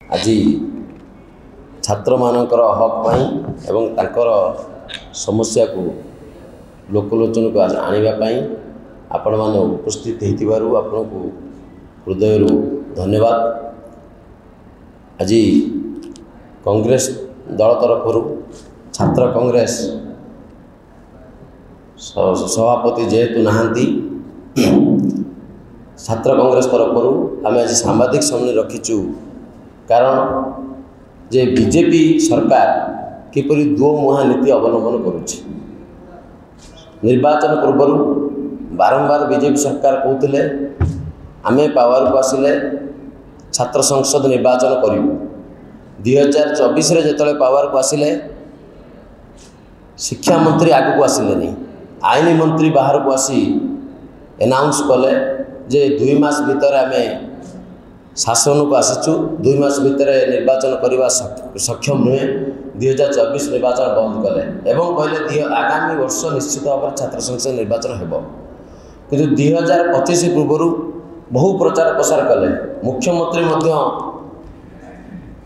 आज छात्र मानकर हक पाई एवं तांकर समस्या को लोकलोचन को आने आपण मैंने उपस्थित होइतिबारु आपण को हृदय धन्यवाद। आज कांग्रेस दल तरफ छात्र कांग्रेस सभापति जेहेतु नहांती छात्र कांग्रेस तरफ आम आज सांबादिक सम्मेलन रखीचु कारण जे बीजेपी सरकार किपरि दो मुहा नीति अवलंबन करुछि। निर्वाचन पूर्व बारंबार बीजेपी सरकार कहते आमे पावर को आसिले छात्र संसद निर्वाचन करूँ 2024 रे जेतले पावर को आसिले शिक्षा मंत्री आगु को आसिले नहीं आईन मंत्री बाहर को आसी एनाउंस कले जे 2 मास भीतर आमे शासन को आसीचु 2 मास भीतर निर्वाचन करने सक्षम नुहे 2024 निर्वाचन बंद कले एवं कहले आगामी वर्ष निश्चित भाव छात्र संसद निर्वाचन हेब किंतु 2025 पूर्व बहु प्रचार प्रसार कले मुख्यमंत्री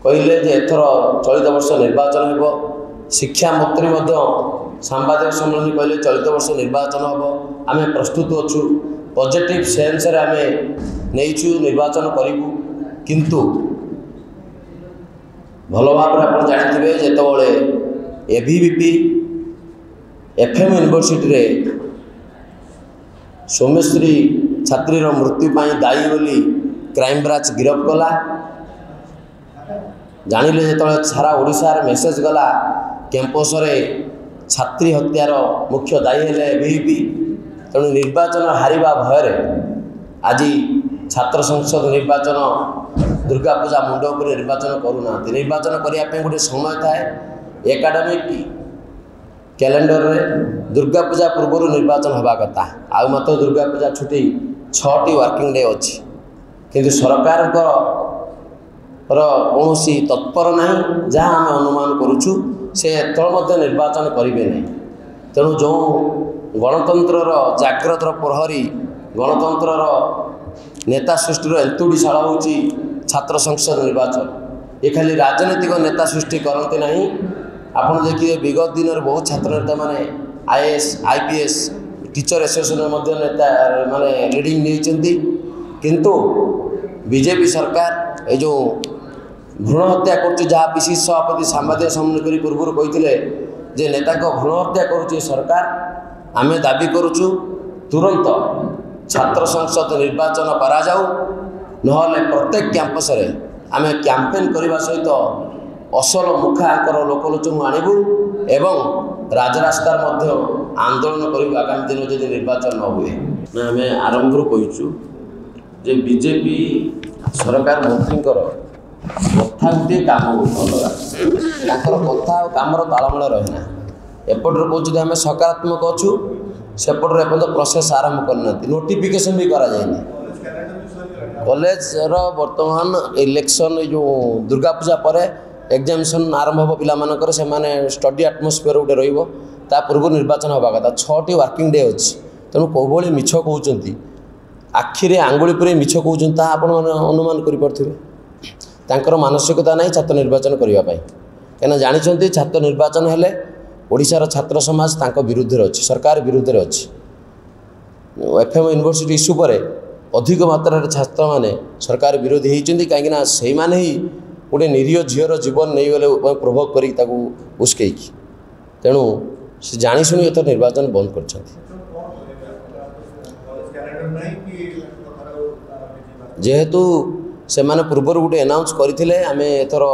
कहले जे एथर चलित वर्ष निर्वाचन हेब शिक्षा मंत्री सांबादिक सम्मेलन कहले चलित वर्ष निर्वाचन हेब आमे प्रस्तुत अच्छु पॉजिटिव सेंस रे आमे नहींचु निर्वाचन करूँ किंतु भल भाव आप जानते जिते एबीवीपी एफएम यूनिवर्सिटी रे सौम्यश्री छात्री मृत्यु पाई दायी बोली क्राइम ब्रांच गिरफ कला जानिले जो सारा ओडिशार मेसेज गला कैंपस रे छात्री हत्यार मुख्य दायी हेले एबीवीपी तेणु निर्वाचन हारिबा भय आज छात्र संसद निर्वाचन दुर्गा पूजा मुंड उपर निर्वाचन करूना निर्वाचन करने गोटे समय थाए एकाडेमिक कैलेंडर रे दुर्गा पूजा पूर्व निर्वाचन होगा कथा आ मात्र दुर्गा पूजा छुट्टी 6टी वर्किंग डे अच्छी किंतु सरकार कौन तत्पर ना जहाँ आम अनुमान करुचु से एत निर्वाचन करेंगे नहीं तेणु जो गणतंत्र जाग्रत प्रहरी गणतंत्र नेता सृष्टि एंतुड़ीशाल होची छात्र संसद निर्वाचन ये खाली राजनीतिक नेता सृष्टि करते नहीं। आपड़ देखिए विगत दिन में बहुत छात्र नेता माने आईएएस आईपीएस टीचर एसोसिएशन नेता माने लीडिंग नहीं किंतु बीजेपी सरकार ये जो भ्रूण हत्या कर जहाँ पीसीसी सभापति सांबादिक सम्मेलन कर पूर्व कहते जे नेता भ्रूण हत्या करुच्ची सरकार आमे दाबी करुचु तुरंत छात्र संसद निर्वाचन करा जाऊ नहले प्रत्येक कैंपस रे आमे कैंपेन करने सहित असल मुखाकर लोकलोचन आणबू एवं राजरास्तार मध्य आंदोलन करूँ आगामी दिन जब निर्वाचन न हुए आम आरंभ कहूँ जे बीजेपी सरकार मंत्री कथा गोटे कम अलग कथा कमर तालमेल रहना एपटर कौन आम सकारात्मक अच्छु सेपटर एपर्तंत प्रोसेस आरंभ करना नोटिफिकेशन भी करा जाए कॉलेज बर्तमान इलेक्शन जो दुर्गा पूजा पर एग्जामिनेशन आरंभ हो पिलामानकर से स्टडी एटमोस्फियर गोटे रा पूर्व निर्वाचन होगा कथा 6टी वर्किंग डे अच्छी तेणु कौभली मिछ कहते आखिरे आंगुली पूरे मिछ कहते आपण अनुमान कर मानसिकता नहीं छात्र निर्वाचन करने कहीं जानी छात्र निर्वाचन हेले ओडिशार छात्र समाज तांको विरुद्ध अच्छी सरकार विरुद्ध अच्छी एफएम यूनिवर्सिटी इश्यू पर अधिक मात्रा छात्र माने सरकार विरोधी होती कहीं से ही गोटे निरीह झीर जीवन नहीं गले प्रोभोक कर उस्कई तेणु से जाशुणी एथर निर्वाचन बंद कर जेहेतु से पूर्वर गोटे एनाउंस करते आम एथर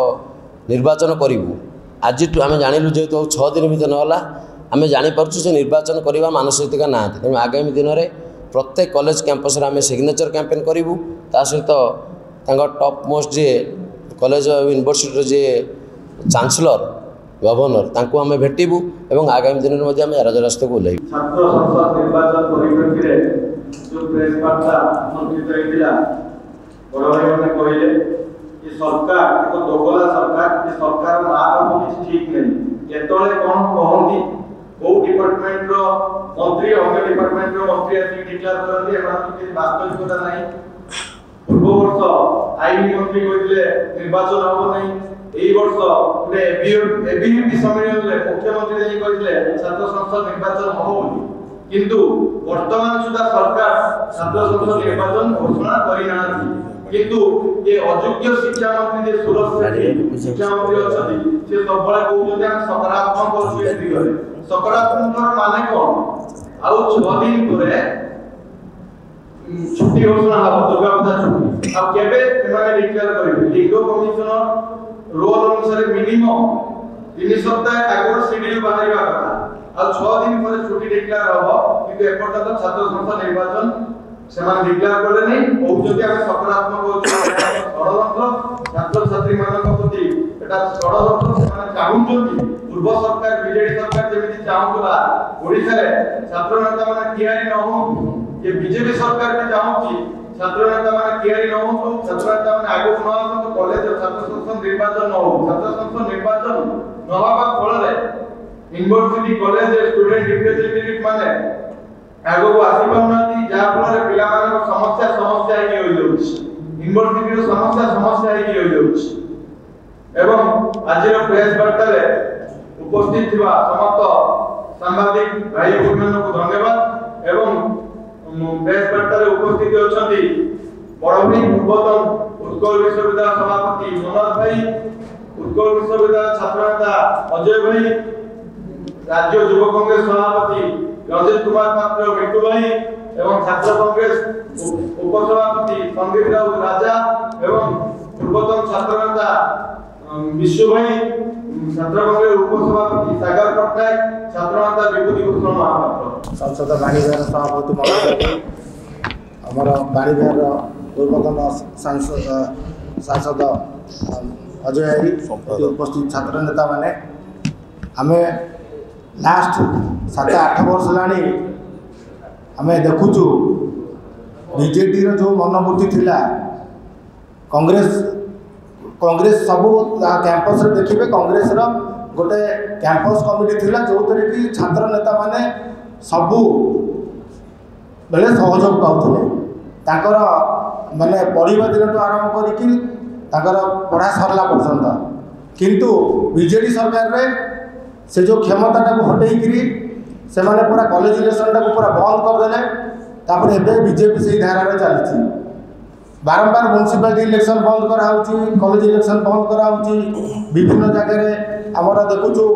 निर्वाचन करूँ आज आम जानलु जेहेतु 6 दिन भर नाला आम जापर से निर्वाचन करने मानसिकता ना तेणु आगामी दिन में प्रत्येक कॉलेज कैंपस आम सिग्नेचर कैंपेन करूँ ता सहित टॉप मोस्ट जे कॉलेज यूनिवर्सिटी जे चांसलर गवर्नर तांको आम भेटू और आगामी दिन में आम राजरास्ता को ओह्लू सरकार एक दोगला सरकार सरकार कुछ ठीक नहीं जेतले कौन कहती कौ डिपार्टमेंट रो मंत्री अन्य डिपार्टमेंट रो मंत्री आसी डिक्लेयर करते एमा किछि वास्तविकता नहीं पूर्व वर्ष आईन मंत्री कहते निर्वाचन हम नहीं এই বর্ষ গোটে এবিভিপি সম্মেলনে মুখ্যমন্ত্রী যাই কইলে ছাত্র সংসদ নির্বাচন হবো বলি কিন্তু বর্তমান সুদ্ধা সরকার ছাত্র সংসদ নির্বাচন ঘোষণা করি না কিন্তু এ অযোগ্য শিক্ষা মন্ত্রী যে সুরজ সেঠী শিক্ষা মন্ত্রী অଛନ୍ତି সে সবବେଳେ কହୁଛନ୍ତି ଆମେ ସକାରାତ୍ମକ କରୁଛୁ ଏ ଦିଗରେ ସକାରାତ୍ମକ ମାନେ কোন ଆଉ 6 দিন পরে ছুটি ঘোষণা হবো দুর্গা পূজা ছুটি আর কেবে এমানে ডিক্লেয়ার করিবে লিঙ্গ কমিশনার रोल अनुसार मिनिमम 3 सप्ताह आगर शेड्यूल बाहरिबा कथा आ 6 दिन पर छुट्टी डिक्लेयर हबो किंतु एपर्टा तो छात्र संसद निर्वाचन सेमान डिक्लेयर करले नै ओ जदि हम सकारात्मक षडयंत्र छात्र छात्री मानक प्रति एटा षडयंत्र सेमान चाहुचंती पूर्व सरकार बीजेडी सरकार जेमिति चाहुतला ओडिसा रे छात्र नेता माने कियारी न हो ये बीजेपी सरकार भी चाहुची छात्र नेता माने कियारी न हो छात्र नेता माने आगु न आसो तो कॉलेज छात्र संसद निर्वाचन न हो छात्र संसद निर्वाचन न होबा फल रे यूनिवर्सिटी कॉलेज स्टूडेंट रिप्रेजेंटेटिव माने आगु को आसी पाउनाती जा फल रे पिला माने समस्या ही होई जाउछ यूनिवर्सिटी रो समस्या ही होई जाउछ एवं आज रो प्रेस वार्ता रे उपस्थित थिबा समस्त सांबादिक भाई बहन को धन्यवाद एवं प्रेस वार्ता रे उपस्थित अछंती बड़ भाई पूर्वतन उत्कल विश्वविद्यालय सभापति मनोज भाई उत्कल विश्वविद्यालय छात्र नेता अजय भाई राज्य युव कांग्रेस सभापति रंजित कुमार पात्र मिट्टू भाई एवं छात्र कांग्रेस उपसभापति संदीप राउत राजा एवं पूर्वतन छात्र नेता विश्व भाई छात्र कांग्रेस उपसभापति सागर पटनायक छात्र नेता विभूति भूषण महापात्र संसद बाणीविहार सभापति मनोज आमर बाणीविहार पूर्वतन सांसद अजय भाई उपस्थित छात्र नेता माने आम लास्ट 7-8 वर्ष लानी आम देखुचु बीजेडी जो मनोवृत्ति थिला कांग्रेस सबू कैंपस रे देखिए कांग्रेस रो गोटे कैंपस कमिटी थिला जो तरे कि छात्र नेता माने सबू बेले सहयोग पाउथले ताकर माने पढ़िबा दिन तो आरंभ करिकि ताकर पढ़ा सरला पर्यंत किंतु बीजेडी सरकार रे से जो क्षमता को हटेकरी से माने पूरा कॉलेज इलेक्शन को पूरा बंद कर देले तापर एबे बीजेपी से धारा रे चलछि बारंबार म्युनिसिपालिटी इलेक्शन बंद करा होछि कॉलेज इलेक्शन बंद करा होछि विभिन्न जगह रे हमरा देखुछु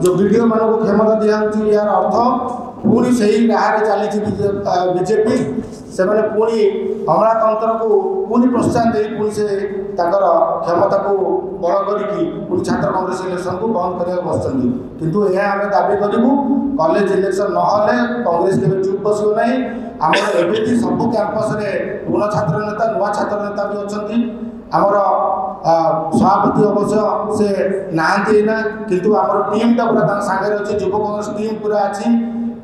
जो वीडियो मान को क्षमता दिया होछि यार अर्थ पुणी सही राह रे चली बीजेपी से माने पुणी हमला तंत्र को पुणी प्रोत्साहन दे पुणी से ताकर क्षमता को बड़ करिकी पुणी छात्र कांग्रेस इलेक्शन को बंद करने बसचंदी किंतु यह आम दाबी करूँ कॉलेज इलेक्शन न होले कांग्रेस के चुप बसियो नहीं आम एबी सब कैंपस रे पूर्ण छात्र नेता नुआ छात्र नेता भी अच्छा आमर सभापति अवश्य से नहांती ना किंतु आमर टीम टा पूरा सागर अच्छी युव कांग्रेस टीम पूरा अच्छी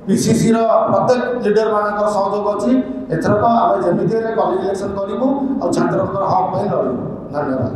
पीसीसी रो प्रत्येक लीडर मानक सहयोग अच्छी एथरक आम जमी कॉलेज इलेक्शन करूँ और छात्र हक लड़ू धन्यवाद।